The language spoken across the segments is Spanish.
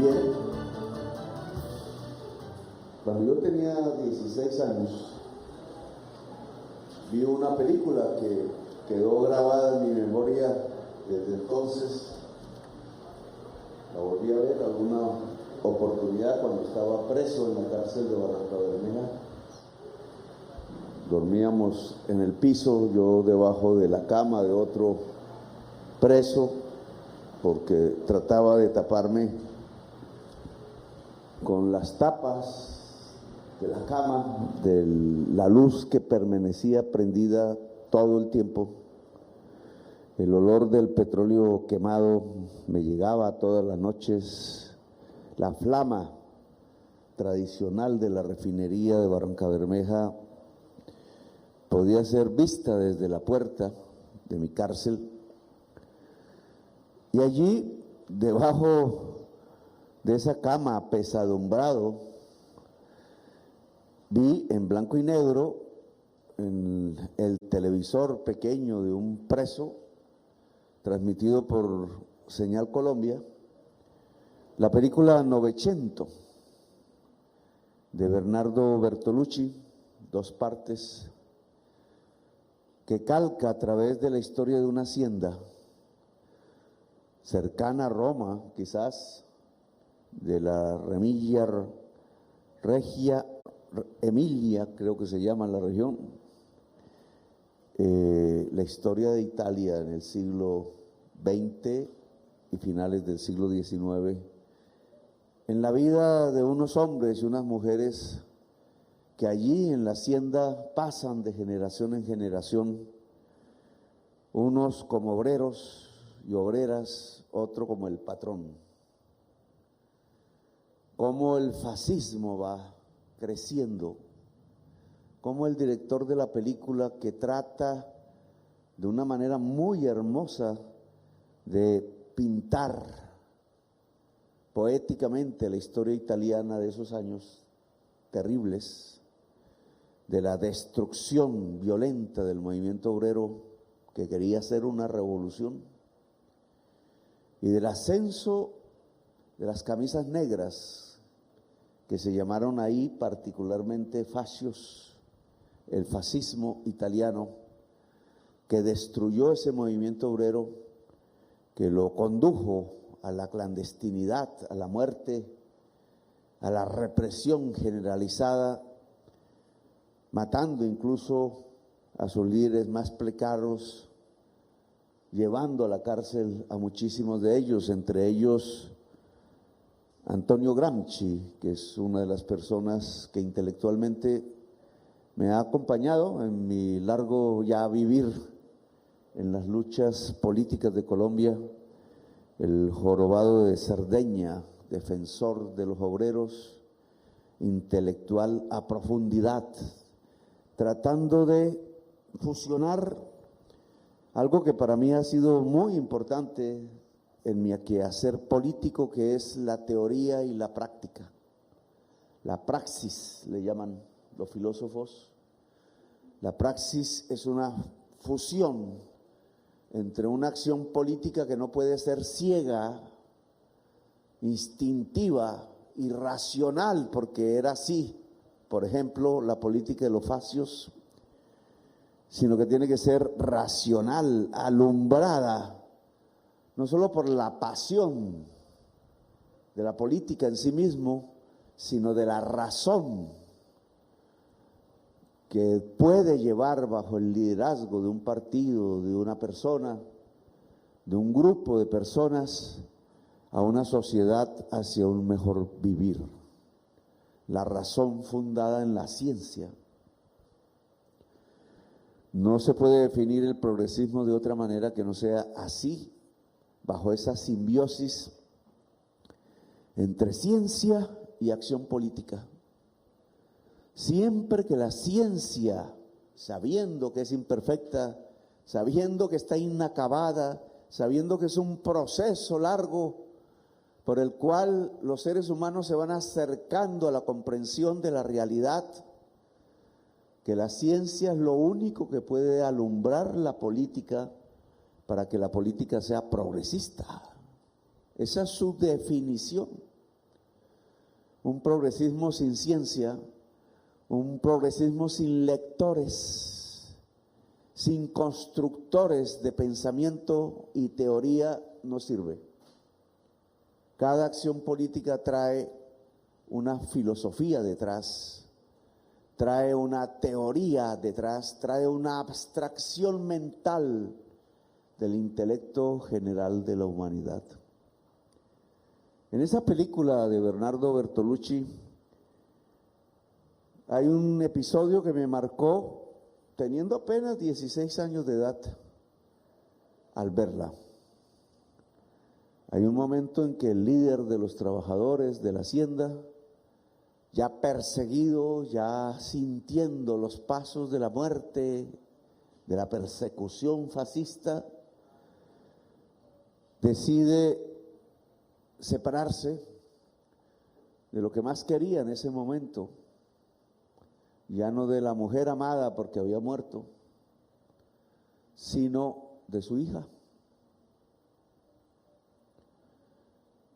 Bien, cuando yo tenía 16 años, vi una película que quedó grabada en mi memoria desde entonces. La volví a ver alguna oportunidad cuando estaba preso en la cárcel de Barrancabermeja. Dormíamos en el piso, yo debajo de la cama de otro preso, porque trataba de taparme con las tapas de la cama, de la luz que permanecía prendida todo el tiempo. El olor del petróleo quemado me llegaba todas las noches. La flama tradicional de la refinería de Barrancabermeja podía ser vista desde la puerta de mi cárcel. Y allí, debajo de esa cama apesadumbrado, vi en blanco y negro, en el televisor pequeño de un preso, transmitido por Señal Colombia, la película Novecento de Bernardo Bertolucci, 2 partes, que calca a través de la historia de una hacienda cercana a Roma, quizás, de la Remiglia Regia Emilia, creo que se llama la región, la historia de Italia en el siglo XX y finales del siglo XIX, en la vida de unos hombres y unas mujeres que allí en la hacienda pasan de generación en generación, unos como obreros y obreras, otro como el patrón. Cómo el fascismo va creciendo, cómo el director de la película, que trata de una manera muy hermosa de pintar poéticamente la historia italiana de esos años terribles, de la destrucción violenta del movimiento obrero que quería hacer una revolución, y del ascenso de las camisas negras, que se llamaron ahí particularmente fascios, el fascismo italiano, que destruyó ese movimiento obrero, que lo condujo a la clandestinidad, a la muerte, a la represión generalizada, matando incluso a sus líderes más precarios, llevando a la cárcel a muchísimos de ellos, entre ellos Antonio Gramsci, que es una de las personas que intelectualmente me ha acompañado en mi largo ya vivir en las luchas políticas de Colombia, el jorobado de Cerdeña, defensor de los obreros, intelectual a profundidad, tratando de fusionar algo que para mí ha sido muy importante en mi quehacer político, que es la teoría y la práctica. La praxis, le llaman los filósofos. La praxis es una fusión entre una acción política que no puede ser ciega, instintiva, irracional, porque era así, por ejemplo, la política de los fascios, sino que tiene que ser racional, alumbrada, no solo por la pasión de la política en sí mismo, sino de la razón que puede llevar bajo el liderazgo de un partido, de una persona, de un grupo de personas, a una sociedad hacia un mejor vivir. La razón fundada en la ciencia. No se puede definir el progresismo de otra manera que no sea así, bajo esa simbiosis entre ciencia y acción política. Siempre que la ciencia, sabiendo que es imperfecta, sabiendo que está inacabada, sabiendo que es un proceso largo por el cual los seres humanos se van acercando a la comprensión de la realidad, que la ciencia es lo único que puede alumbrar la política para que la política sea progresista. Esa es su definición. un progresismo sin ciencia, un progresismo sin lectores, sin constructores de pensamiento y teoría no sirve. Cada acción política trae una filosofía detrás, trae una teoría detrás, trae una abstracción mental del intelecto general de la humanidad. En esa película de Bernardo Bertolucci hay un episodio que me marcó teniendo apenas 16 años de edad al verla. Hay un momento en que el líder de los trabajadores de la hacienda, ya perseguido, ya sintiendo los pasos de la muerte, de la persecución fascista, decide separarse de lo que más quería en ese momento, ya no de la mujer amada porque había muerto, sino de su hija.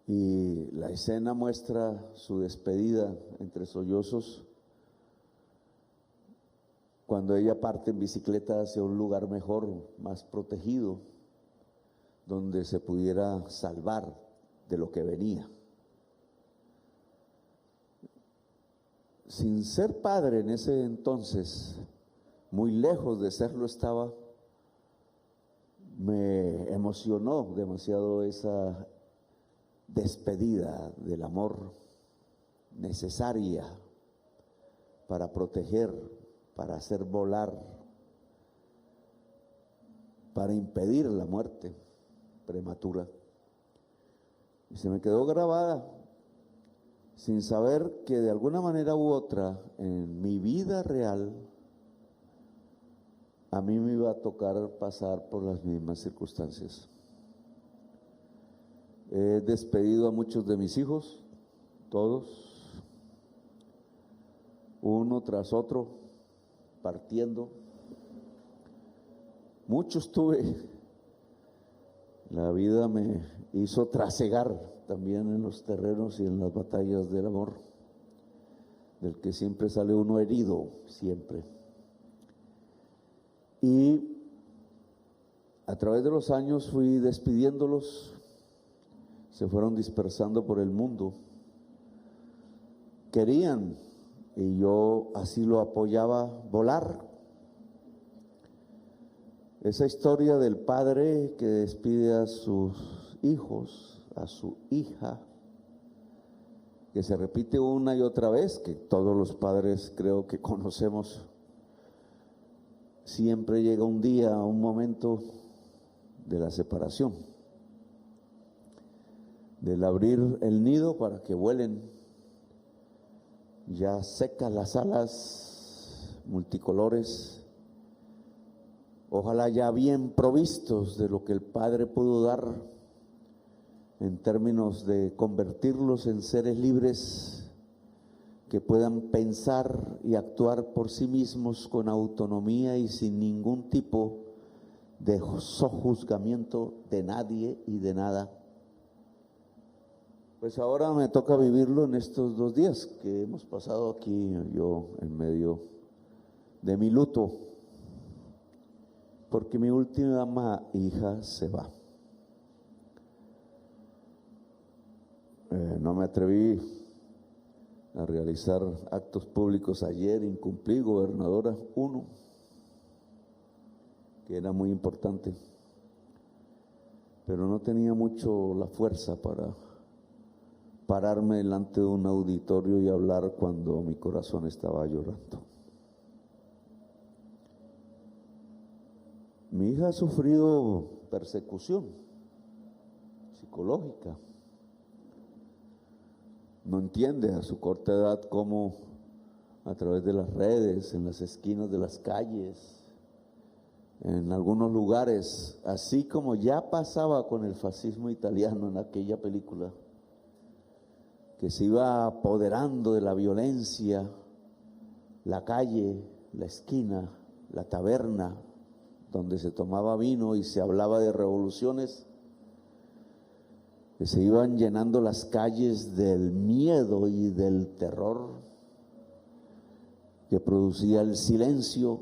Y la escena muestra su despedida entre sollozos cuando ella parte en bicicleta hacia un lugar mejor, más protegido, donde se pudiera salvar de lo que venía. Sin ser padre en ese entonces, muy lejos de serlo estaba, me emocionó demasiado esa despedida del amor necesaria para proteger, para hacer volar, para impedir la muerte prematura. Y se me quedó grabada, sin saber que de alguna manera u otra en mi vida real a mí me iba a tocar pasar por las mismas circunstancias. He despedido a muchos de mis hijos, todos, uno tras otro, partiendo. Muchos tuve. La vida me hizo trasegar también en los terrenos y en las batallas del amor, del que siempre sale uno herido, siempre. Y a través de los años fui despidiéndolos, se fueron dispersando por el mundo. Querían, y yo así lo apoyaba, volar. Esa historia del padre que despide a sus hijos, a su hija, que se repite una y otra vez, que todos los padres creo que conocemos. Siempre llega un día, un momento de la separación, del abrir el nido para que vuelen, ya secas las alas multicolores, ojalá ya bien provistos de lo que el Padre pudo dar en términos de convertirlos en seres libres que puedan pensar y actuar por sí mismos con autonomía y sin ningún tipo de sojuzgamiento de nadie y de nada. Pues ahora me toca vivirlo en estos 2 días que hemos pasado aquí, yo en medio de mi luto, porque mi última hija se va. No me atreví a realizar actos públicos ayer, incumplí, gobernadora, uno, que era muy importante, pero no tenía mucho la fuerza para pararme delante de un auditorio y hablar cuando mi corazón estaba llorando. Mi hija ha sufrido persecución psicológica. No entiende a su corta edad cómo a través de las redes, en las esquinas de las calles, en algunos lugares, así como ya pasaba con el fascismo italiano en aquella película, que se iba apoderando de la violencia, la calle, la esquina, la taberna, donde se tomaba vino y se hablaba de revoluciones, que se iban llenando las calles del miedo y del terror que producía el silencio,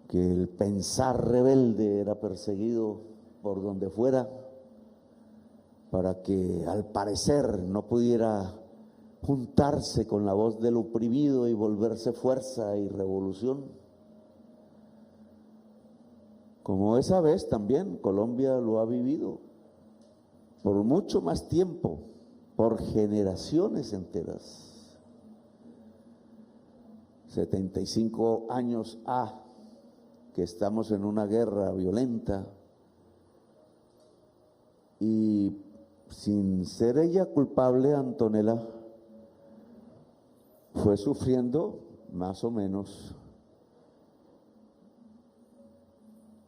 que el pensar rebelde era perseguido por donde fuera, para que al parecer no pudiera juntarse con la voz del oprimido y volverse fuerza y revolución. Como esa vez también Colombia lo ha vivido por mucho más tiempo, por generaciones enteras. 75 años que estamos en una guerra violenta y sin ser ella culpable, Antonella fue sufriendo más o menos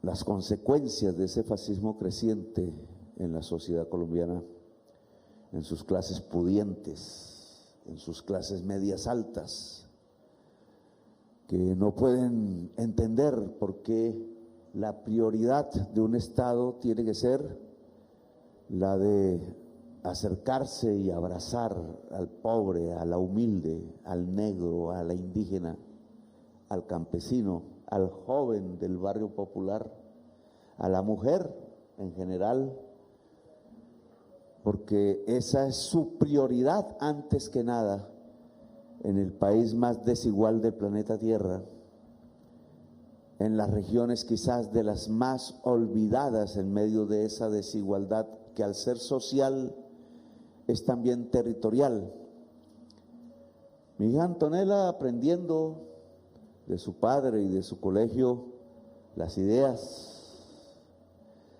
las consecuencias de ese fascismo creciente en la sociedad colombiana, en sus clases pudientes, en sus clases medias altas, que no pueden entender por qué la prioridad de un Estado tiene que ser la de acercarse y abrazar al pobre, a la humilde, al negro, a la indígena, al campesino, al joven del barrio popular, a la mujer en general, porque esa es su prioridad antes que nada en el país más desigual del planeta Tierra, en las regiones quizás de las más olvidadas en medio de esa desigualdad que al ser social es también territorial. Mi hija Antonella, aprendiendo de su padre y de su colegio las ideas,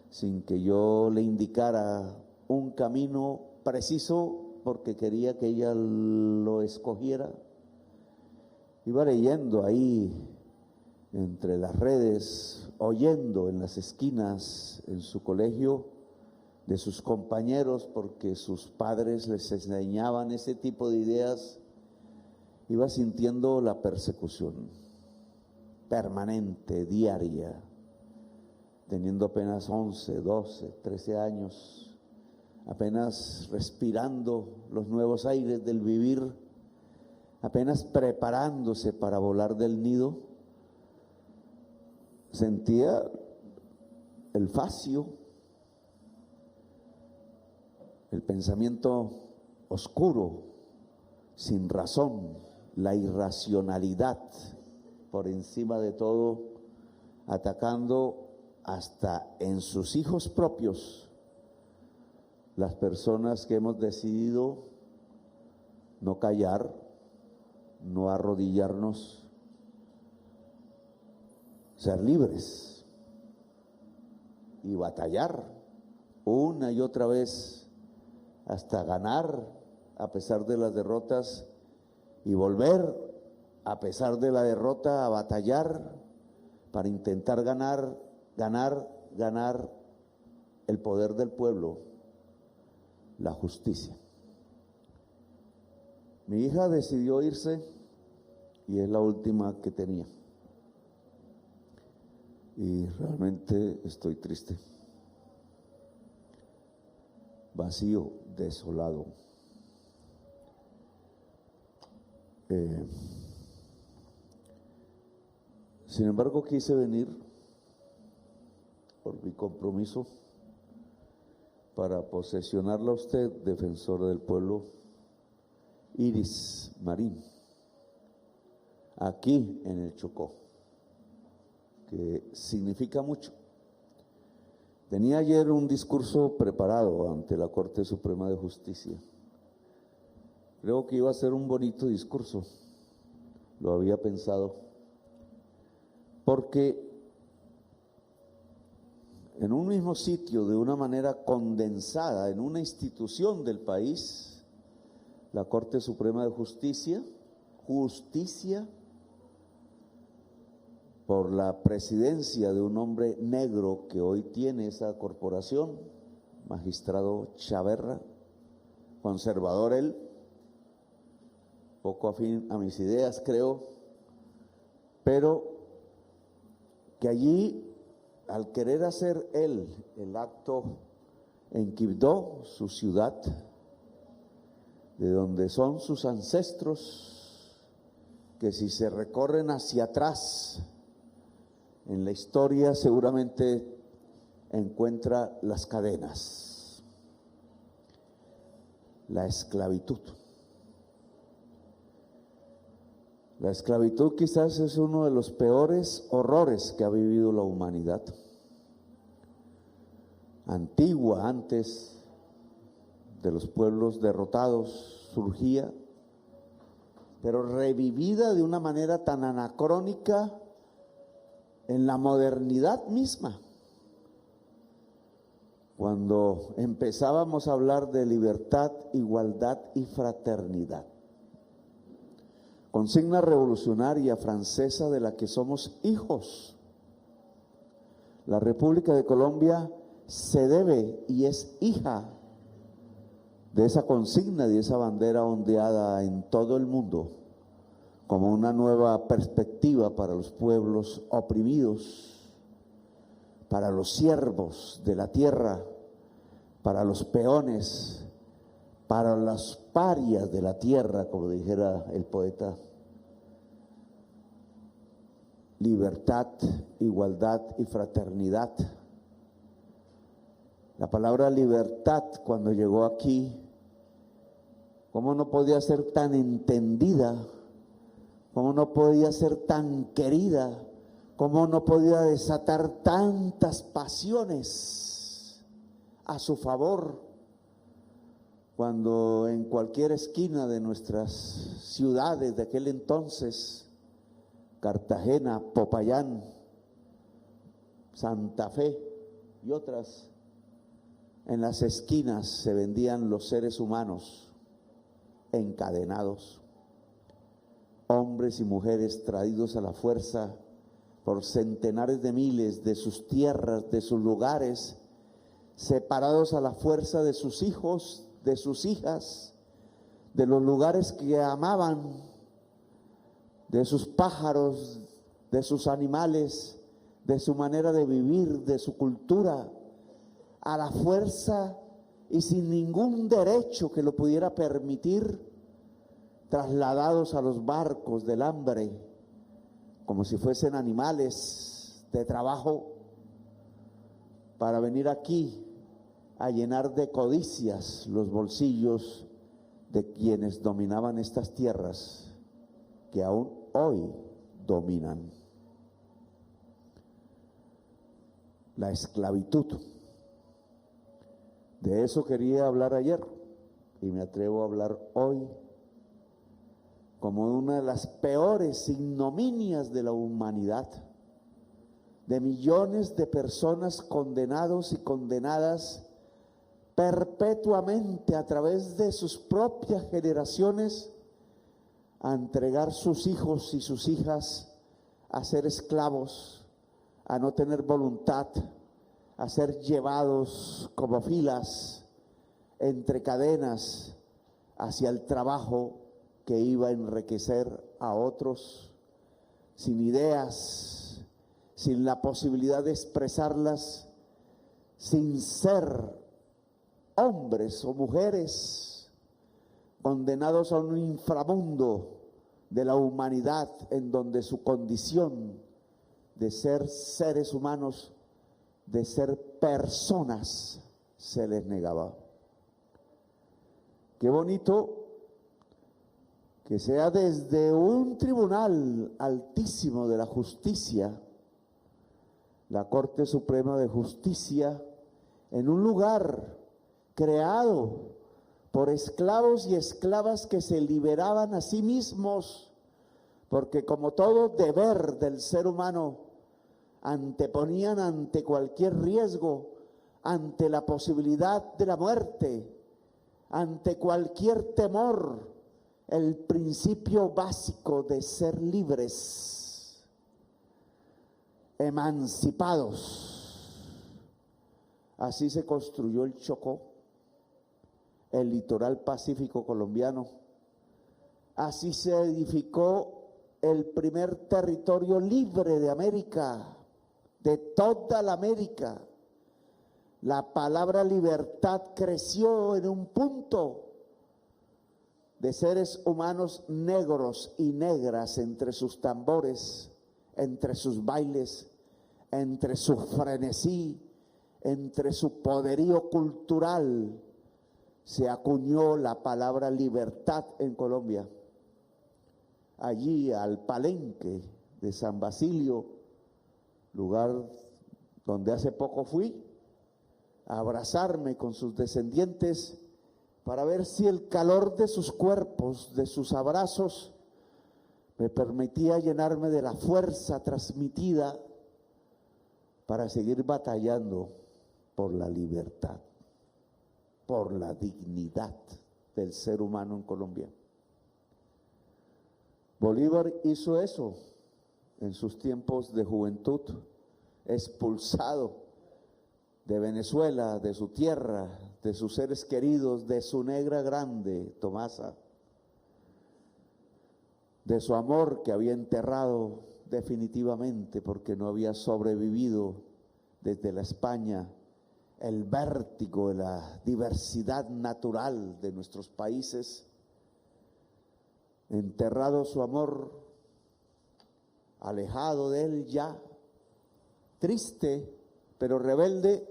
sin que yo le indicara un camino preciso porque quería que ella lo escogiera, iba leyendo ahí entre las redes, oyendo en las esquinas en su colegio de sus compañeros, porque sus padres les enseñaban ese tipo de ideas, iba sintiendo la persecución permanente, diaria, teniendo apenas 11, 12, 13 años, apenas respirando los nuevos aires del vivir, apenas preparándose para volar del nido, sentía el facio, el pensamiento oscuro, sin razón, la irracionalidad por encima de todo, atacando hasta en sus hijos propios las personas que hemos decidido no callar, no arrodillarnos, ser libres y batallar una y otra vez hasta ganar a pesar de las derrotas y volver a pesar de la derrota a batallar para intentar ganar el poder del pueblo, la justicia. Mi hija decidió irse y es la última que tenía. Y realmente estoy triste, vacío, desolado. Sin embargo, quise venir por mi compromiso para posesionarla a usted, defensora del pueblo, Iris Marín, aquí en el Chocó, que significa mucho. Tenía ayer un discurso preparado ante la Corte Suprema de Justicia. Creo que iba a ser un bonito discurso, lo había pensado, porque en un mismo sitio, de una manera condensada, en una institución del país, la Corte Suprema de Justicia, por la presidencia de un hombre negro que hoy tiene esa corporación, magistrado Chaverra, conservador él, poco afín a mis ideas creo, pero que allí, al querer hacer él el acto en Quibdó, su ciudad, de donde son sus ancestros, que si se recorren hacia atrás en la historia seguramente encuentra las cadenas, la esclavitud. La esclavitud quizás es uno de los peores horrores que ha vivido la humanidad. Antigua, antes de los pueblos derrotados, surgía, pero revivida de una manera tan anacrónica en la modernidad misma. Cuando empezábamos a hablar de libertad, igualdad y fraternidad. Consigna revolucionaria francesa de la que somos hijos. La República de Colombia se debe y es hija de esa consigna, de esa bandera ondeada en todo el mundo como una nueva perspectiva para los pueblos oprimidos, para los siervos de la tierra, para los peones, para las parias de la tierra, como dijera el poeta. Libertad, igualdad y fraternidad. La palabra libertad, cuando llegó aquí, ¿cómo no podía ser tan entendida? ¿Cómo no podía ser tan querida? ¿Cómo no podía desatar tantas pasiones a su favor? Cuando en cualquier esquina de nuestras ciudades de aquel entonces, Cartagena, Popayán, Santa Fe y otras, en las esquinas se vendían los seres humanos encadenados, hombres y mujeres traídos a la fuerza por centenares de miles de sus tierras, de sus lugares, separados a la fuerza de sus hijos, de sus hijas, de los lugares que amaban, de sus pájaros, de sus animales, de su manera de vivir, de su cultura, a la fuerza y sin ningún derecho que lo pudiera permitir, trasladados a los barcos del hambre, como si fuesen animales de trabajo, para venir aquí a llenar de codicias los bolsillos de quienes dominaban estas tierras que aún hoy dominan. La esclavitud. De eso quería hablar ayer y me atrevo a hablar hoy como una de las peores ignominias de la humanidad, de millones de personas condenados y condenadas perpetuamente a través de sus propias generaciones a entregar sus hijos y sus hijas a ser esclavos, a no tener voluntad, a ser llevados como filas entre cadenas hacia el trabajo que iba a enriquecer a otros, sin ideas, sin la posibilidad de expresarlas, sin ser hombres o mujeres, condenados a un inframundo de la humanidad en donde su condición de ser seres humanos, de ser personas, se les negaba. Qué bonito que sea desde un tribunal altísimo de la justicia, la Corte Suprema de Justicia, en un lugar creado por esclavos y esclavas que se liberaban a sí mismos, porque como todo deber del ser humano, anteponían ante cualquier riesgo, ante la posibilidad de la muerte, ante cualquier temor, el principio básico de ser libres, emancipados. Así se construyó el Chocó, el litoral pacífico colombiano. Así se edificó el primer territorio libre de América, de toda la América, la palabra libertad creció en un punto de seres humanos negros y negras entre sus tambores, entre sus bailes, entre su frenesí, entre su poderío cultural, se acuñó la palabra libertad en Colombia. Allí al Palenque de San Basilio, lugar donde hace poco fui, a abrazarme con sus descendientes para ver si el calor de sus cuerpos, de sus abrazos, me permitía llenarme de la fuerza transmitida para seguir batallando por la libertad, por la dignidad del ser humano en Colombia. Bolívar hizo eso en sus tiempos de juventud, expulsado de Venezuela, de su tierra, de sus seres queridos, de su negra grande, Tomasa, de su amor que había enterrado definitivamente porque no había sobrevivido desde la España el vértigo de la diversidad natural de nuestros países. Enterrado su amor, alejado de él ya, triste pero rebelde,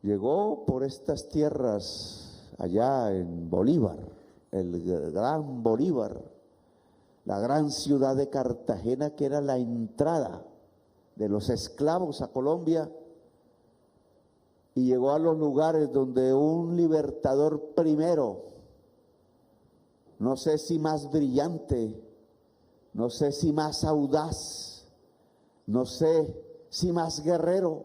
llegó por estas tierras allá en Bolívar, el gran Bolívar, la gran ciudad de Cartagena, que era la entrada de los esclavos a Colombia, y llegó a los lugares donde un libertador primero, no sé si más brillante, no sé si más audaz, no sé si más guerrero,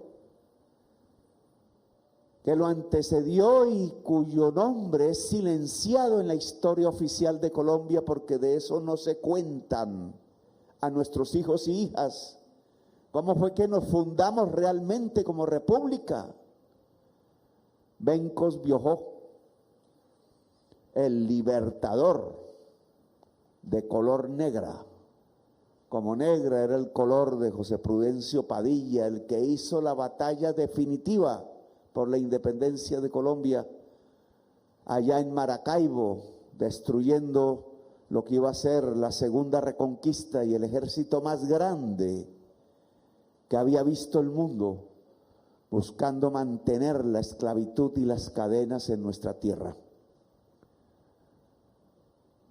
que lo antecedió y cuyo nombre es silenciado en la historia oficial de Colombia porque de eso no se cuentan a nuestros hijos y hijas. ¿Cómo fue que nos fundamos realmente como república? Bencos Biojó, el libertador de color negra, como negra era el color de José Prudencio Padilla, el que hizo la batalla definitiva por la independencia de Colombia, allá en Maracaibo, destruyendo lo que iba a ser la segunda reconquista y el ejército más grande que había visto el mundo, buscando mantener la esclavitud y las cadenas en nuestra tierra.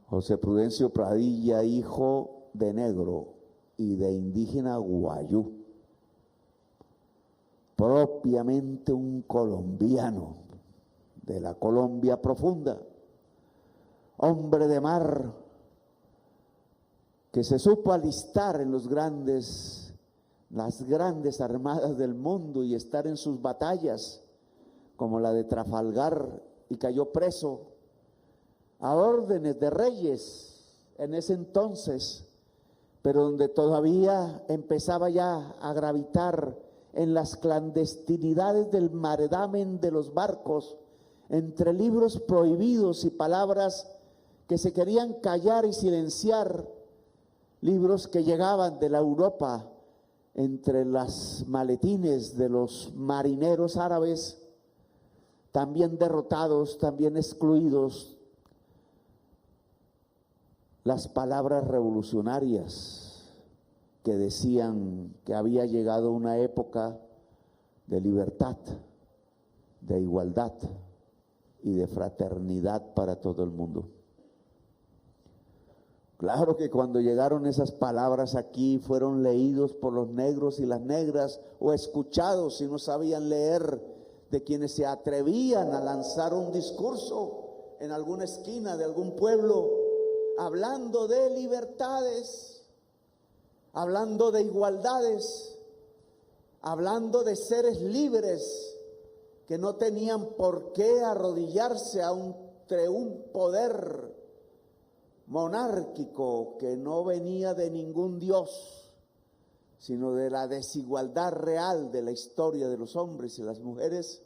José Prudencio Padilla, hijo de negro y de indígena guayú, propiamente un colombiano de la Colombia profunda, hombre de mar que se supo alistar en las grandes armadas del mundo y estar en sus batallas, como la de Trafalgar, y cayó preso a órdenes de reyes en ese entonces, pero donde todavía empezaba ya a gravitar en las clandestinidades del maredamen de los barcos, entre libros prohibidos y palabras que se querían callar y silenciar, libros que llegaban de la Europa, entre las maletines de los marineros árabes, también derrotados, también excluidos, las palabras revolucionarias que decían que había llegado una época de libertad, de igualdad y de fraternidad para todo el mundo. Claro que cuando llegaron esas palabras aquí fueron leídos por los negros y las negras o escuchados si no sabían leer de quienes se atrevían a lanzar un discurso en alguna esquina de algún pueblo hablando de libertades, hablando de igualdades, hablando de seres libres que no tenían por qué arrodillarse ante un poder monárquico que no venía de ningún dios, sino de la desigualdad real de la historia de los hombres y las mujeres.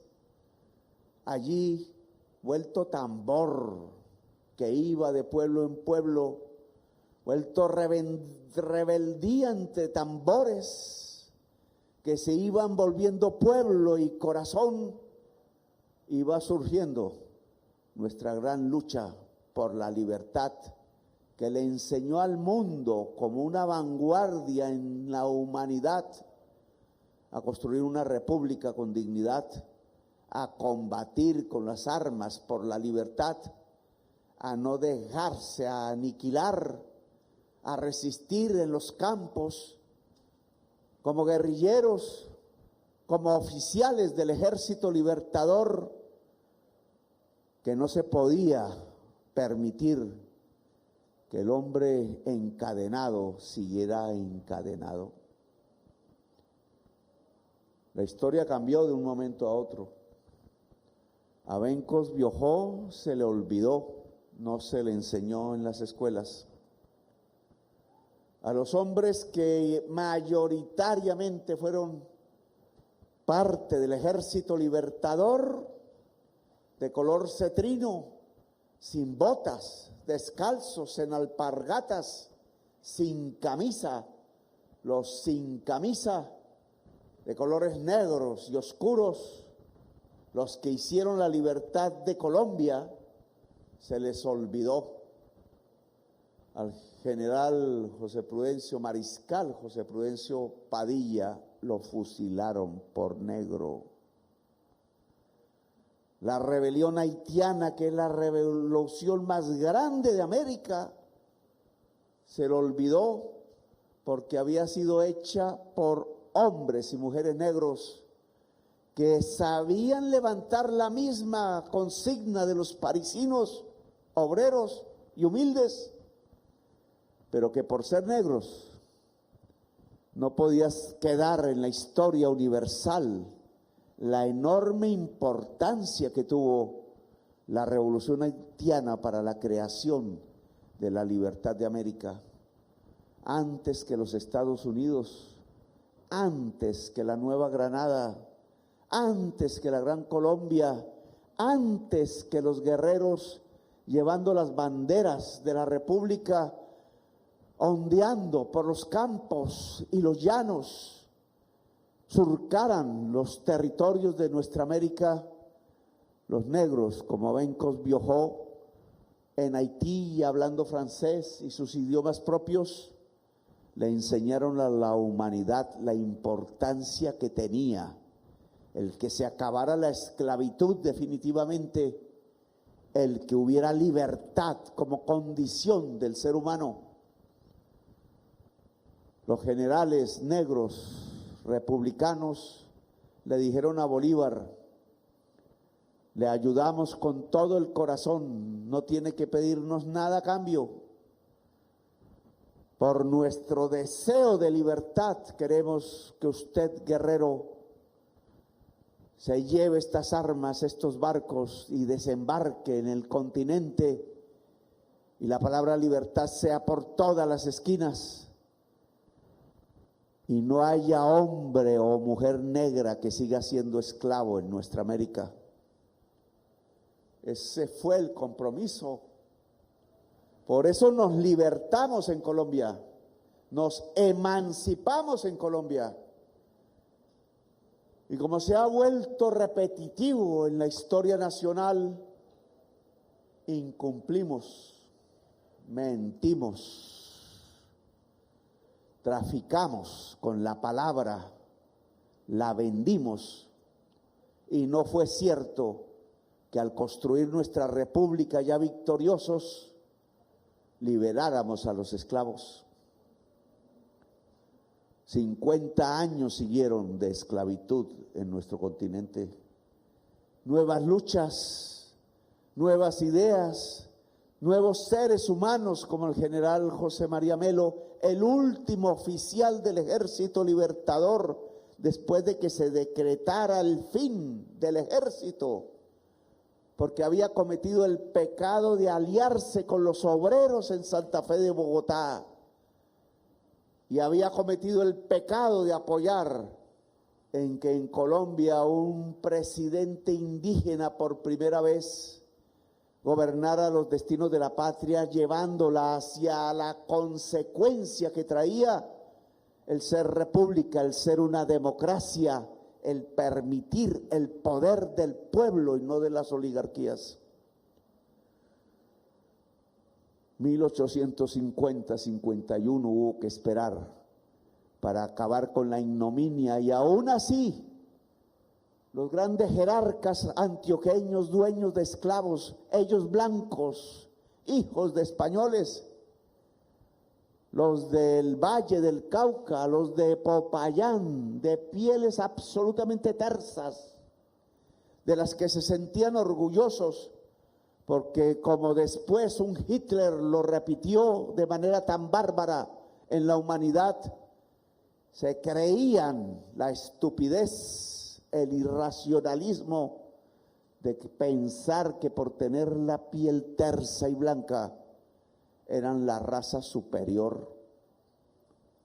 Allí, vuelto tambor que iba de pueblo en pueblo, vuelto rebeldía entre tambores, que se iban volviendo pueblo y corazón, iba surgiendo nuestra gran lucha por la libertad, que le enseñó al mundo como una vanguardia en la humanidad a construir una república con dignidad, a combatir con las armas por la libertad, a no dejarse aniquilar, a resistir en los campos como guerrilleros, como oficiales del Ejército Libertador, que no se podía permitir que el hombre encadenado siguiera encadenado. La historia cambió de un momento a otro. A Bencos Biojó se le olvidó, no se le enseñó en las escuelas. A los hombres que mayoritariamente fueron parte del Ejército Libertador, de color cetrino, sin botas, descalzos, en alpargatas, sin camisa, los sin camisa, de colores negros y oscuros, los que hicieron la libertad de Colombia, se les olvidó. Al general José Prudencio Mariscal, José Prudencio Padilla, lo fusilaron por negro. La rebelión haitiana, que es la revolución más grande de América, se lo olvidó porque había sido hecha por hombres y mujeres negros que sabían levantar la misma consigna de los parisinos, obreros y humildes, pero que por ser negros no podías quedar en la historia universal la enorme importancia que tuvo la revolución haitiana para la creación de la libertad de América, antes que los Estados Unidos, antes que la Nueva Granada, antes que la Gran Colombia, antes que los guerreros llevando las banderas de la República, ondeando por los campos y los llanos, surcaran los territorios de nuestra América. Los negros, como Bencos Biojó, en Haití, hablando francés y sus idiomas propios, le enseñaron a la humanidad la importancia que tenía el que se acabara la esclavitud definitivamente, el que hubiera libertad como condición del ser humano. Los generales negros republicanos le dijeron a Bolívar: le ayudamos con todo el corazón, no tiene que pedirnos nada a cambio. Por nuestro deseo de libertad queremos que usted, guerrero, se lleve estas armas, estos barcos y desembarque en el continente, y la palabra libertad sea por todas las esquinas, y no haya hombre o mujer negra que siga siendo esclavo en nuestra América. Ese fue el compromiso. Por eso nos libertamos en Colombia, nos emancipamos en Colombia. Y como se ha vuelto repetitivo en la historia nacional, incumplimos, mentimos, traficamos con la palabra, la vendimos, y no fue cierto que al construir nuestra república ya victoriosos, liberáramos a los esclavos. 50 años siguieron de esclavitud en nuestro continente. Nuevas luchas, nuevas ideas, nuevos seres humanos como el general José María Melo, el último oficial del Ejército Libertador, después de que se decretara el fin del ejército, porque había cometido el pecado de aliarse con los obreros en Santa Fe de Bogotá, y había cometido el pecado de apoyar en que en Colombia un presidente indígena por primera vez gobernara los destinos de la patria, llevándola hacia la consecuencia que traía el ser república, el ser una democracia, el permitir el poder del pueblo y no de las oligarquías. 1850-51 hubo que esperar para acabar con la ignominia, y aún así los grandes jerarcas antioqueños, dueños de esclavos, ellos blancos, hijos de españoles, los del Valle del Cauca, los de Popayán, de pieles absolutamente tersas, de las que se sentían orgullosos, porque como después un Hitler lo repitió de manera tan bárbara en la humanidad, se creían la estupidez, el irracionalismo de pensar que por tener la piel tersa y blanca eran la raza superior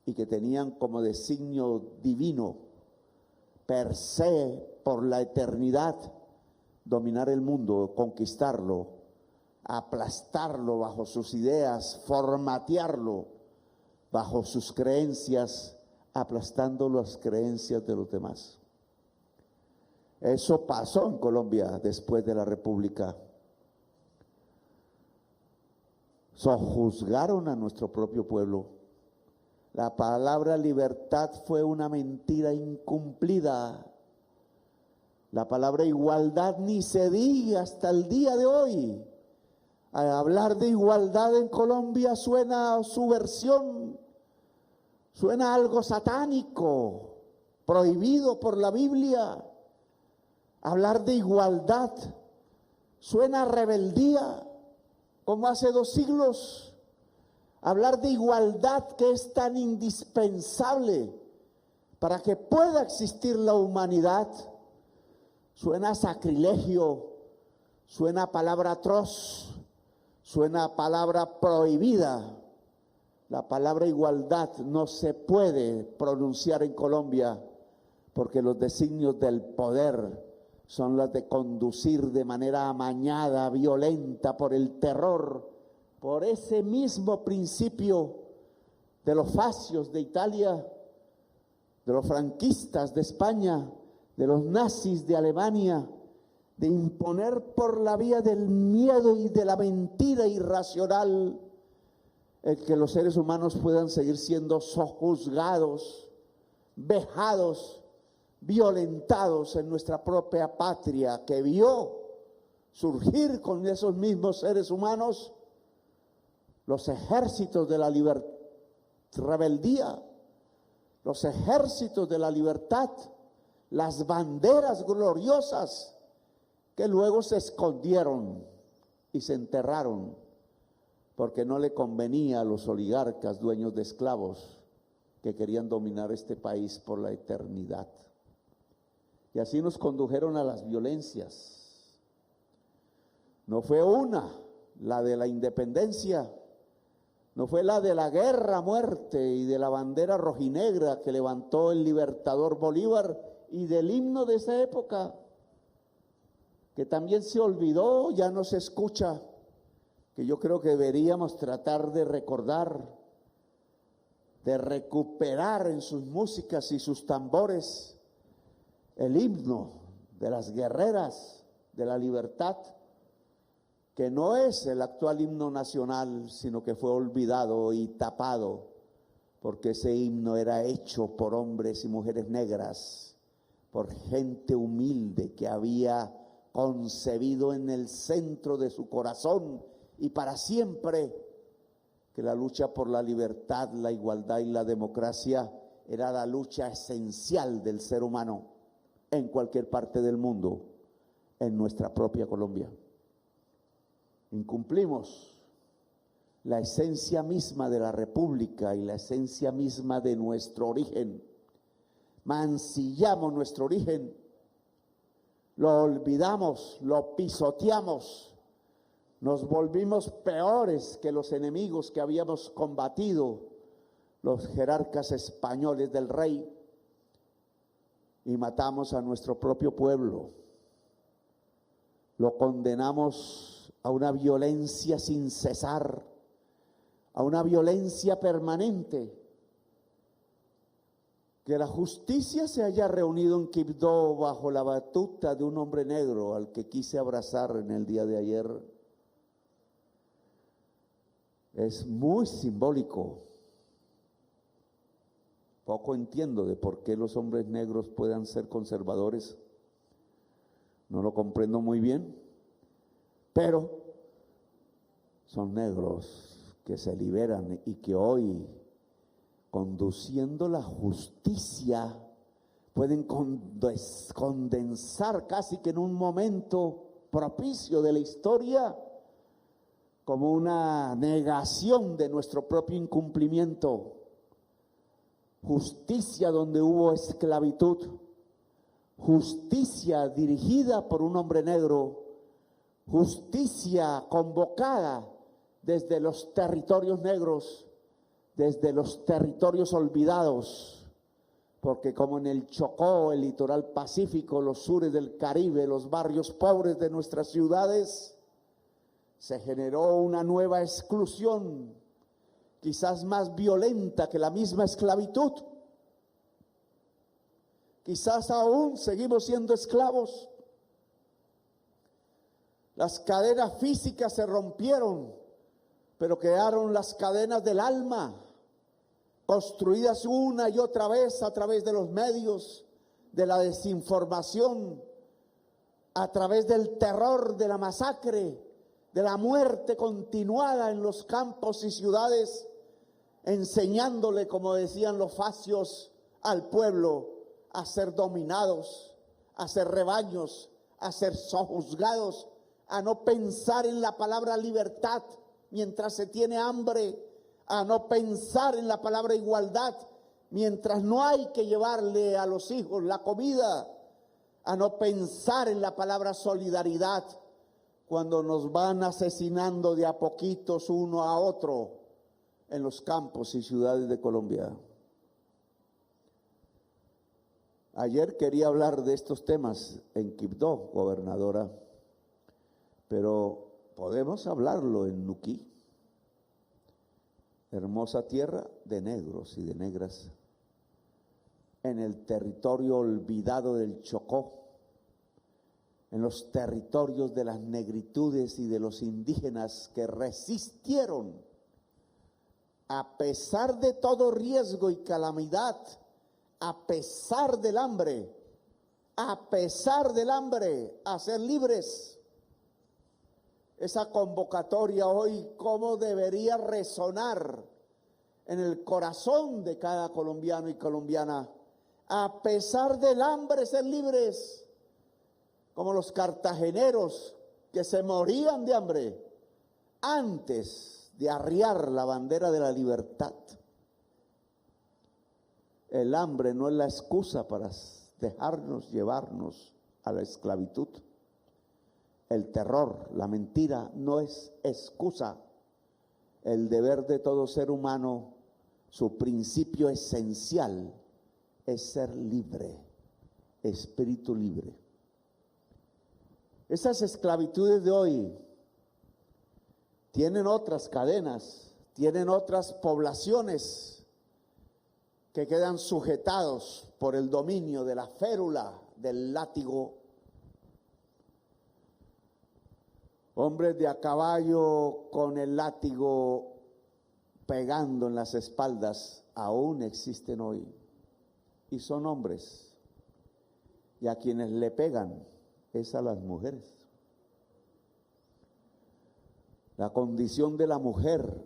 y que tenían como designio divino, per se, por la eternidad, dominar el mundo, conquistarlo, aplastarlo bajo sus ideas, formatearlo bajo sus creencias, aplastando las creencias de los demás. Eso pasó en Colombia después de la República. Sojuzgaron a nuestro propio pueblo. La palabra libertad fue una mentira incumplida. La palabra igualdad ni se diga hasta el día de hoy. Al hablar de igualdad en Colombia suena a subversión, suena a algo satánico, prohibido por la Biblia. Hablar de igualdad suena a rebeldía, como hace 2 siglos. Hablar de igualdad, que es tan indispensable para que pueda existir la humanidad, suena a sacrilegio, suena a palabra atroz, suena a palabra prohibida. La palabra igualdad no se puede pronunciar en Colombia porque los designios del poder son los de conducir de manera amañada, violenta, por el terror, por ese mismo principio de los fascios de Italia, de los franquistas de España, de los nazis de Alemania, de imponer por la vía del miedo y de la mentira irracional el que los seres humanos puedan seguir siendo sojuzgados, vejados, violentados en nuestra propia patria, que vio surgir con esos mismos seres humanos los ejércitos de la rebeldía, los ejércitos de la libertad, las banderas gloriosas que luego se escondieron y se enterraron porque no le convenía a los oligarcas dueños de esclavos que querían dominar este país por la eternidad. Y así nos condujeron a las violencias. No fue una, la de la independencia, no fue la de la guerra a muerte y de la bandera rojinegra que levantó el libertador Bolívar y del himno de esa época, que también se olvidó, ya no se escucha, que yo creo que deberíamos tratar de recordar, de recuperar en sus músicas y sus tambores el himno de las guerreras de la libertad, que no es el actual himno nacional, sino que fue olvidado y tapado, porque ese himno era hecho por hombres y mujeres negras, por gente humilde que había concebido en el centro de su corazón y para siempre que la lucha por la libertad, la igualdad y la democracia era la lucha esencial del ser humano en cualquier parte del mundo, en nuestra propia Colombia. Incumplimos la esencia misma de la República y la esencia misma de nuestro origen. Mancillamos nuestro origen, lo olvidamos, lo pisoteamos, nos volvimos peores que los enemigos que habíamos combatido, los jerarcas españoles del rey, y matamos a nuestro propio pueblo. Lo condenamos a una violencia sin cesar, a una violencia permanente, que la justicia se haya reunido en Quibdó bajo la batuta de un hombre negro al que quise abrazar en el día de ayer es muy simbólico. Poco entiendo de por qué los hombres negros puedan ser conservadores. No lo comprendo muy bien, pero son negros que se liberan y que hoy, conduciendo la justicia, pueden condensar casi que en un momento propicio de la historia como una negación de nuestro propio incumplimiento. Justicia donde hubo esclavitud, justicia dirigida por un hombre negro, justicia convocada desde los territorios negros, desde los territorios olvidados, porque como en el Chocó, el litoral pacífico, los sures del Caribe, los barrios pobres de nuestras ciudades, se generó una nueva exclusión, quizás más violenta que la misma esclavitud. Quizás aún seguimos siendo esclavos. Las cadenas físicas se rompieron, pero quedaron las cadenas del alma, construidas una y otra vez a través de los medios, de la desinformación, a través del terror, de la masacre, de la muerte continuada en los campos y ciudades, enseñándole, como decían los facios, al pueblo a ser dominados, a ser rebaños, a ser sojuzgados, a no pensar en la palabra libertad mientras se tiene hambre, a no pensar en la palabra igualdad mientras no hay que llevarle a los hijos la comida, a no pensar en la palabra solidaridad cuando nos van asesinando de a poquitos uno a otro en los campos y ciudades de Colombia. Ayer quería hablar de estos temas en Quibdó, gobernadora, pero podemos hablarlo en Nuquí, hermosa tierra de negros y de negras, en el territorio olvidado del Chocó, en los territorios de las negritudes y de los indígenas que resistieron a pesar de todo riesgo y calamidad, a pesar del hambre, a ser libres. Esa convocatoria hoy, ¿cómo debería resonar en el corazón de cada colombiano y colombiana? A pesar del hambre, ser libres, como los cartageneros que se morían de hambre antes de arriar la bandera de la libertad. El hambre no es la excusa para dejarnos llevarnos a la esclavitud. El terror, la mentira no es excusa. El deber de todo ser humano, su principio esencial es ser libre, espíritu libre. Esas esclavitudes de hoy tienen otras cadenas, tienen otras poblaciones que quedan sujetados por el dominio de la férula, del látigo. Hombres de a caballo con el látigo pegando en las espaldas aún existen hoy y son hombres, y a quienes le pegan es a las mujeres. La condición de la mujer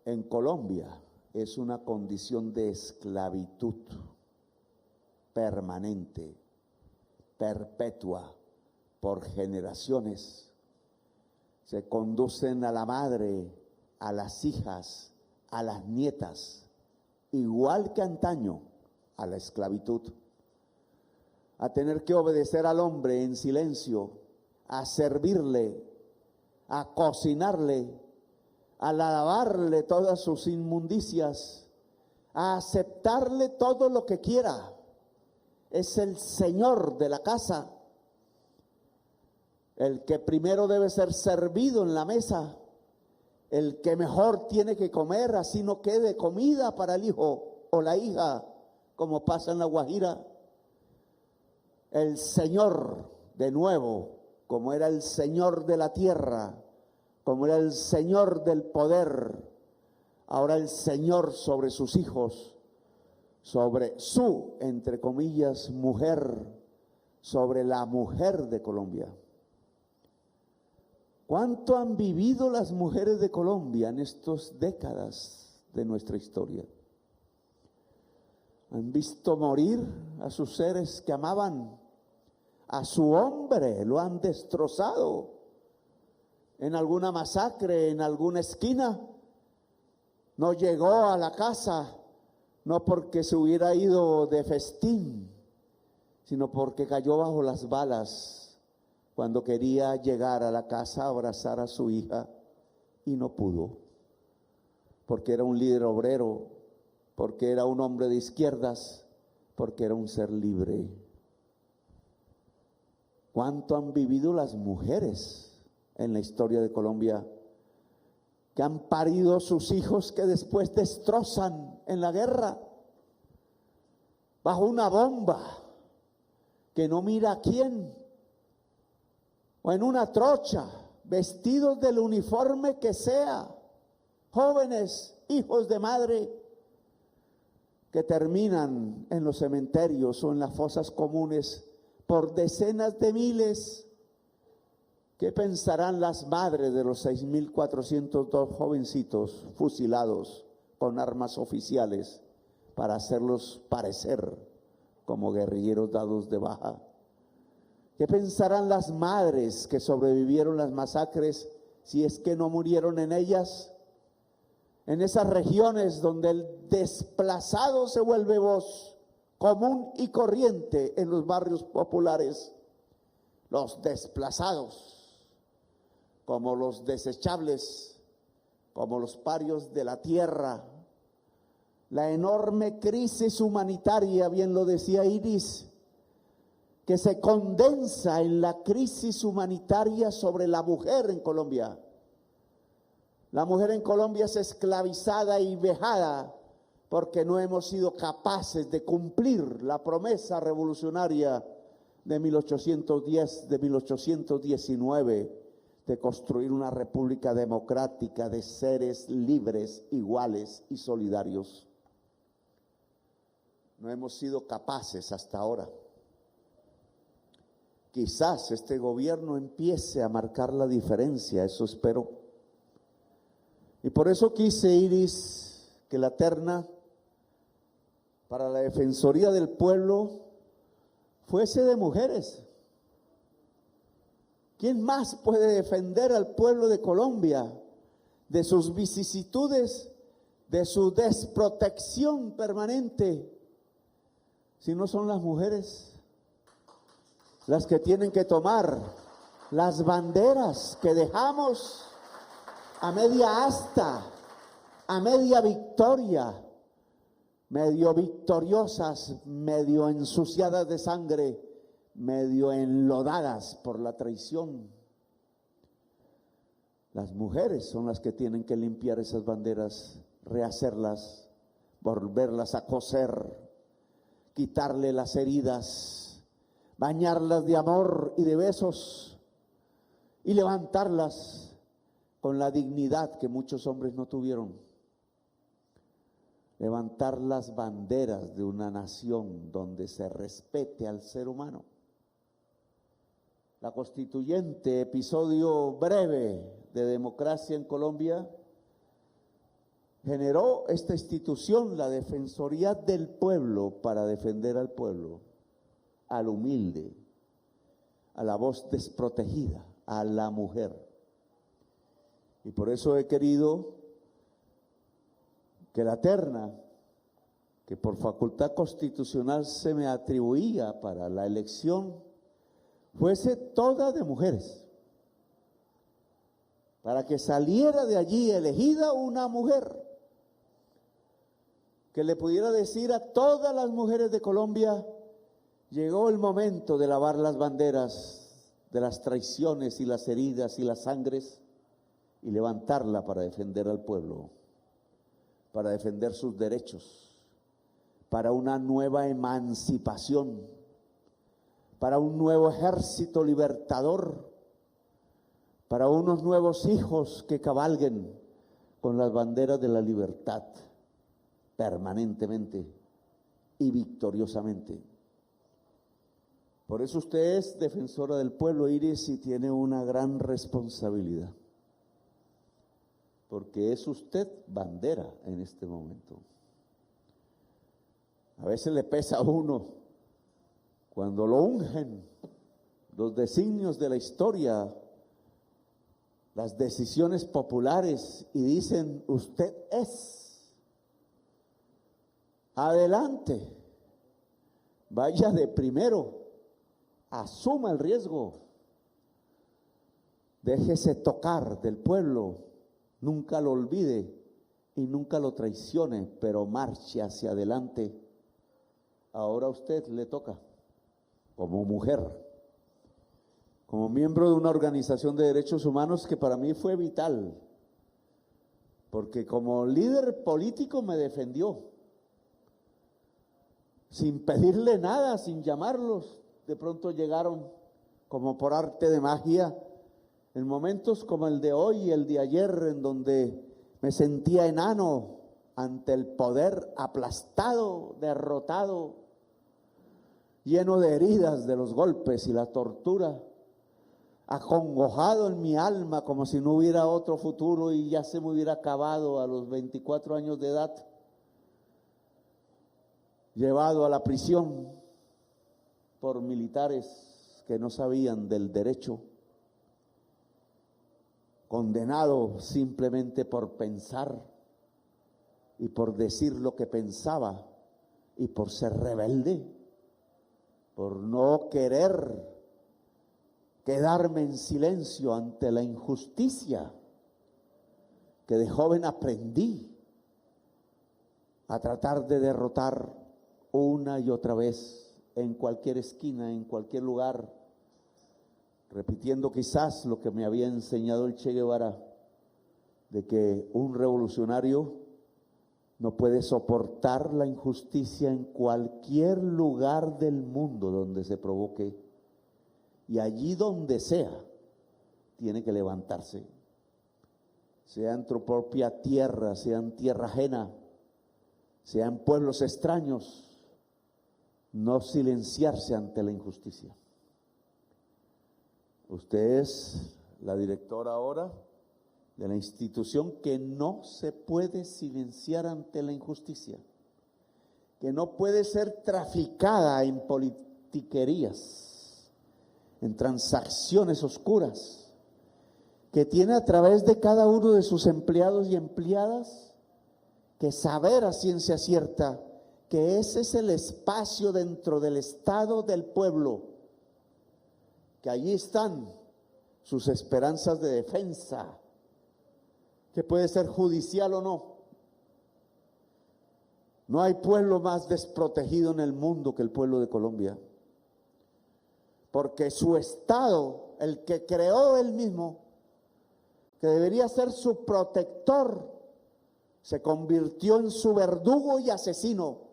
en Colombia es una condición de esclavitud permanente, perpetua, por generaciones. Se conducen a la madre, a las hijas, a las nietas, igual que antaño, a la esclavitud, a tener que obedecer al hombre en silencio, a servirle, a cocinarle, a lavarle todas sus inmundicias, a aceptarle todo lo que quiera. Es el señor de la casa, el que primero debe ser servido en la mesa, el que mejor tiene que comer, así no quede comida para el hijo o la hija como pasa en La Guajira, el Señor de nuevo, como era el Señor de la tierra, como era el Señor del poder, ahora el Señor sobre sus hijos, sobre su, entre comillas, mujer, sobre la mujer de Colombia. ¿Cuánto han vivido las mujeres de Colombia en estas décadas de nuestra historia? Han visto morir a sus seres que amaban, a su hombre lo han destrozado en alguna masacre, en alguna esquina. No llegó a la casa, no porque se hubiera ido de festín, sino porque cayó bajo las balas cuando quería llegar a la casa a abrazar a su hija y no pudo, porque era un líder obrero, porque era un hombre de izquierdas, porque era un ser libre. ¿Cuánto han vivido las mujeres en la historia de Colombia, que han parido sus hijos que después destrozan en la guerra, bajo una bomba, que no mira a quién, o en una trocha, vestidos del uniforme que sea, jóvenes, hijos de madre, que terminan en los cementerios o en las fosas comunes por decenas de miles? ¿Qué pensarán las madres de los 6.402 jovencitos fusilados con armas oficiales para hacerlos parecer como guerrilleros dados de baja? ¿Qué pensarán las madres que sobrevivieron las masacres, si es que no murieron en ellas? En esas regiones donde el desplazado se vuelve voz común y corriente en los barrios populares, los desplazados, como los desechables, como los parios de la tierra, la enorme crisis humanitaria, bien lo decía Iris, que se condensa en la crisis humanitaria sobre la mujer en Colombia. La mujer en Colombia es esclavizada y vejada porque no hemos sido capaces de cumplir la promesa revolucionaria de 1810, de 1819, de construir una república democrática de seres libres, iguales y solidarios. No hemos sido capaces hasta ahora. Quizás este gobierno empiece a marcar la diferencia, eso espero. Y por eso quise, Iris, que la terna para la Defensoría del Pueblo fuese de mujeres. ¿Quién más puede defender al pueblo de Colombia de sus vicisitudes, de su desprotección permanente, si no son las mujeres las que tienen que tomar las banderas que dejamos a media asta, a media victoria, medio victoriosas, medio ensuciadas de sangre, medio enlodadas por la traición? Las mujeres son las que tienen que limpiar esas banderas, rehacerlas, volverlas a coser, quitarle las heridas, bañarlas de amor y de besos y levantarlas con la dignidad que muchos hombres no tuvieron. Levantar las banderas de una nación donde se respete al ser humano. La constituyente, episodio breve de democracia en Colombia, generó esta institución, la Defensoría del Pueblo, para defender al pueblo, al humilde, a la voz desprotegida, a la mujer. Y por eso he querido que la terna, que por facultad constitucional se me atribuía para la elección, fuese toda de mujeres, para que saliera de allí elegida una mujer, que le pudiera decir a todas las mujeres de Colombia: llegó el momento de lavar las banderas de las traiciones y las heridas y las sangres y levantarla para defender al pueblo, para defender sus derechos, para una nueva emancipación, para un nuevo ejército libertador, para unos nuevos hijos que cabalguen con las banderas de la libertad permanentemente y victoriosamente. Por eso usted es defensora del pueblo, Iris, y tiene una gran responsabilidad, porque es usted bandera en este momento. A veces le pesa a uno cuando lo ungen los designios de la historia, las decisiones populares, y dicen: usted es. Adelante, vaya de primero, asuma el riesgo, déjese tocar del pueblo, nunca lo olvide y nunca lo traicione, pero marche hacia adelante. Ahora a usted le toca, como mujer, como miembro de una organización de derechos humanos que para mí fue vital, porque como líder político me defendió, sin pedirle nada, sin llamarlos. De pronto llegaron como por arte de magia, en momentos como el de hoy y el de ayer, en donde me sentía enano ante el poder, aplastado, derrotado, lleno de heridas de los golpes y la tortura, acongojado en mi alma como si no hubiera otro futuro y ya se me hubiera acabado a los 24 años de edad, llevado a la prisión por militares que no sabían del derecho, condenado simplemente por pensar y por decir lo que pensaba y por ser rebelde, por no querer quedarme en silencio ante la injusticia que de joven aprendí a tratar de derrotar una y otra vez, en cualquier esquina, en cualquier lugar, repitiendo quizás lo que me había enseñado el Che Guevara, de que un revolucionario no puede soportar la injusticia en cualquier lugar del mundo donde se provoque, y allí donde sea, tiene que levantarse, sea en tu propia tierra, sea en tierra ajena, sea en pueblos extraños, no silenciarse ante la injusticia. Usted es la directora ahora de la institución que no se puede silenciar ante la injusticia, que no puede ser traficada en politiquerías, en transacciones oscuras, que tiene a través de cada uno de sus empleados y empleadas que saber a ciencia cierta que ese es el espacio dentro del Estado del pueblo, que allí están sus esperanzas de defensa, que puede ser judicial o no. No hay pueblo más desprotegido en el mundo que el pueblo de Colombia, porque su Estado, el que creó él mismo, que debería ser su protector, se convirtió en su verdugo y asesino.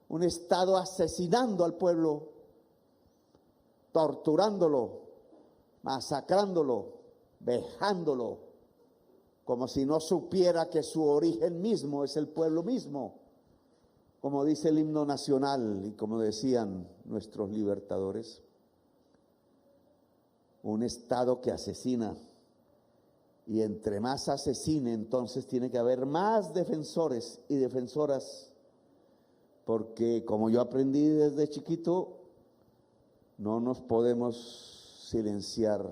Un Estado asesinando al pueblo, torturándolo, masacrándolo, vejándolo, como si no supiera que su origen mismo es el pueblo mismo, como dice el himno nacional y como decían nuestros libertadores. Un Estado que asesina, y entre más asesine, entonces tiene que haber más defensores y defensoras, porque como yo aprendí desde chiquito, no nos podemos silenciar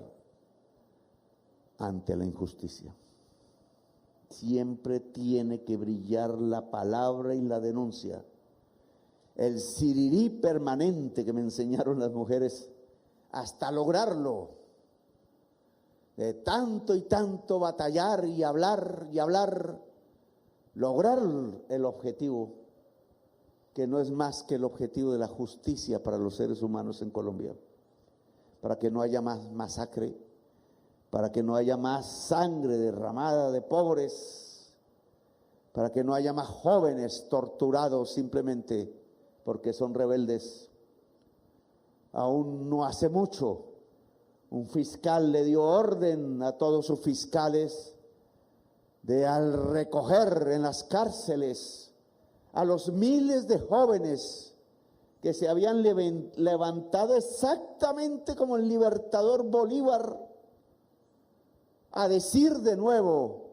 ante la injusticia. Siempre tiene que brillar la palabra y la denuncia. El sirirí permanente que me enseñaron las mujeres hasta lograrlo. De tanto y tanto batallar y hablar, lograr el objetivo, que no es más que el objetivo de la justicia para los seres humanos en Colombia, para que no haya más masacre, para que no haya más sangre derramada de pobres, para que no haya más jóvenes torturados simplemente porque son rebeldes. Aún no hace mucho, un fiscal le dio orden a todos sus fiscales de, al recoger en las cárceles a los miles de jóvenes que se habían levantado exactamente como el libertador Bolívar, a decir de nuevo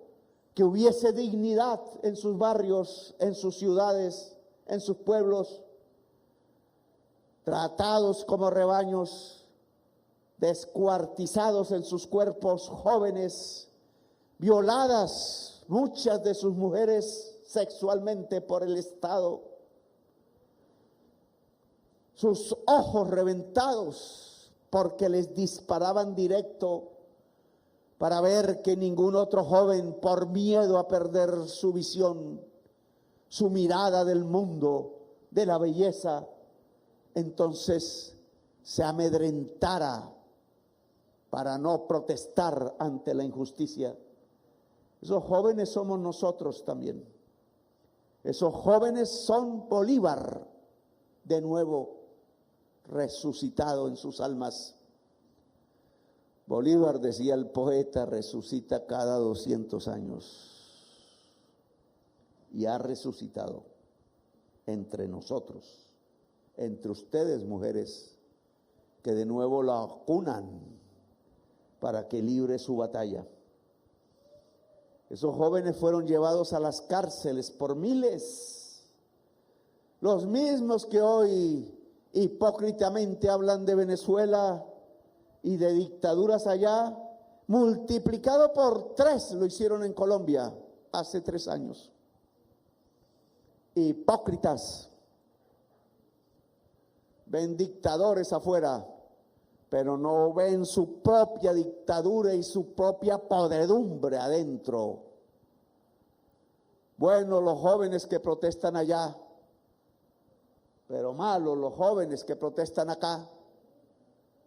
que hubiese dignidad en sus barrios, en sus ciudades, en sus pueblos, tratados como rebaños, descuartizados en sus cuerpos, jóvenes, violadas muchas de sus mujeres sexualmente por el Estado, sus ojos reventados porque les disparaban directo para ver que ningún otro joven, por miedo a perder su visión, su mirada del mundo, de la belleza, entonces se amedrentara para no protestar ante la injusticia. Esos jóvenes somos nosotros también. Esos jóvenes son Bolívar, de nuevo resucitado en sus almas. Bolívar, decía el poeta, resucita cada 200 años y ha resucitado entre nosotros, entre ustedes, mujeres, que de nuevo la cunan para que libre su batalla. Esos jóvenes fueron llevados a las cárceles por miles, los mismos que hoy hipócritamente hablan de Venezuela y de dictaduras allá, multiplicado por 3 lo hicieron en Colombia hace 3 años. Hipócritas, ven dictadores afuera, pero no ven su propia dictadura y su propia podredumbre adentro. Bueno, los jóvenes que protestan allá, pero malos los jóvenes que protestan acá.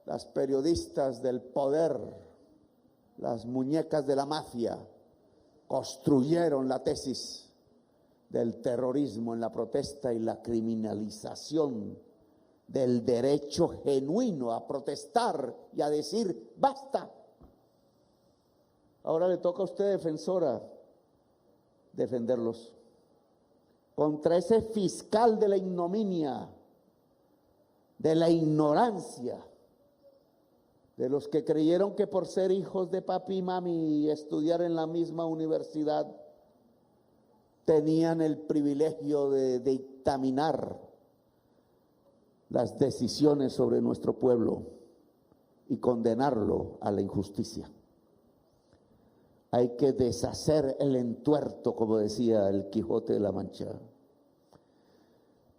Las periodistas del poder, las muñecas de la mafia, construyeron la tesis del terrorismo en la protesta y la criminalización del derecho genuino a protestar y a decir basta. Ahora le toca a usted, defensora, defenderlos contra ese fiscal de la ignominia, de la ignorancia, de los que creyeron que por ser hijos de papi y mami y estudiar en la misma universidad tenían el privilegio de dictaminar las decisiones sobre nuestro pueblo y condenarlo a la injusticia. Hay que deshacer el entuerto, como decía el Quijote de la Mancha.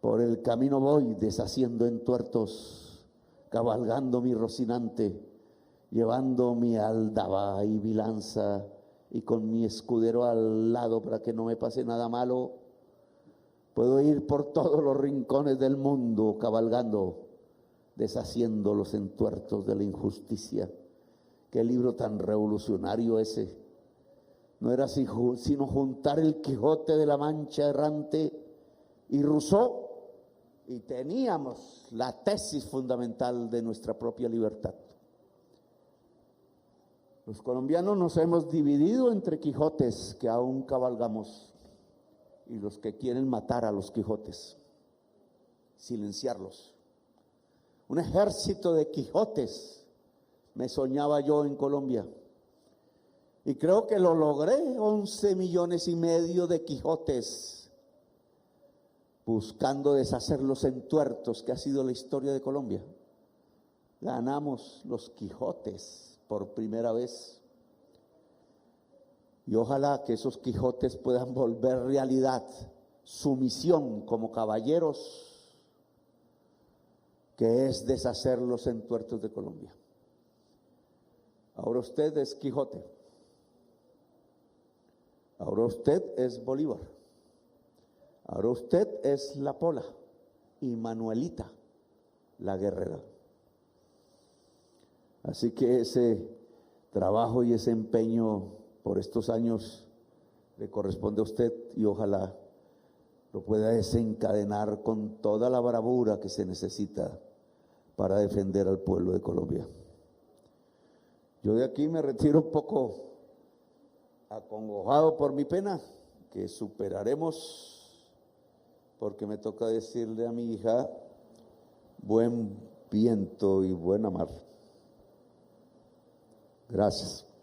Por el camino voy deshaciendo entuertos, cabalgando mi Rocinante, llevando mi aldaba y mi lanza y con mi escudero al lado para que no me pase nada malo. Puedo ir por todos los rincones del mundo cabalgando, deshaciendo los entuertos de la injusticia. Qué libro tan revolucionario ese. No era sino juntar el Quijote de la Mancha errante y Rousseau y teníamos la tesis fundamental de nuestra propia libertad. Los colombianos nos hemos dividido entre Quijotes que aún cabalgamos y los que quieren matar a los Quijotes, silenciarlos. Un ejército de Quijotes me soñaba yo en Colombia y creo que lo logré. 11,5 millones de Quijotes buscando deshacer los entuertos que ha sido la historia de Colombia. Ganamos los Quijotes por primera vez. Y ojalá que esos Quijotes puedan volver realidad su misión como caballeros, que es deshacer los entuertos de Colombia. Ahora usted es Quijote. Ahora usted es Bolívar. Ahora usted es la Pola y Manuelita, la guerrera. Así que ese trabajo y ese empeño por estos años le corresponde a usted y ojalá lo pueda desencadenar con toda la bravura que se necesita para defender al pueblo de Colombia. Yo de aquí me retiro un poco acongojado por mi pena, que superaremos, porque me toca decirle a mi hija, buen viento y buena mar. Gracias.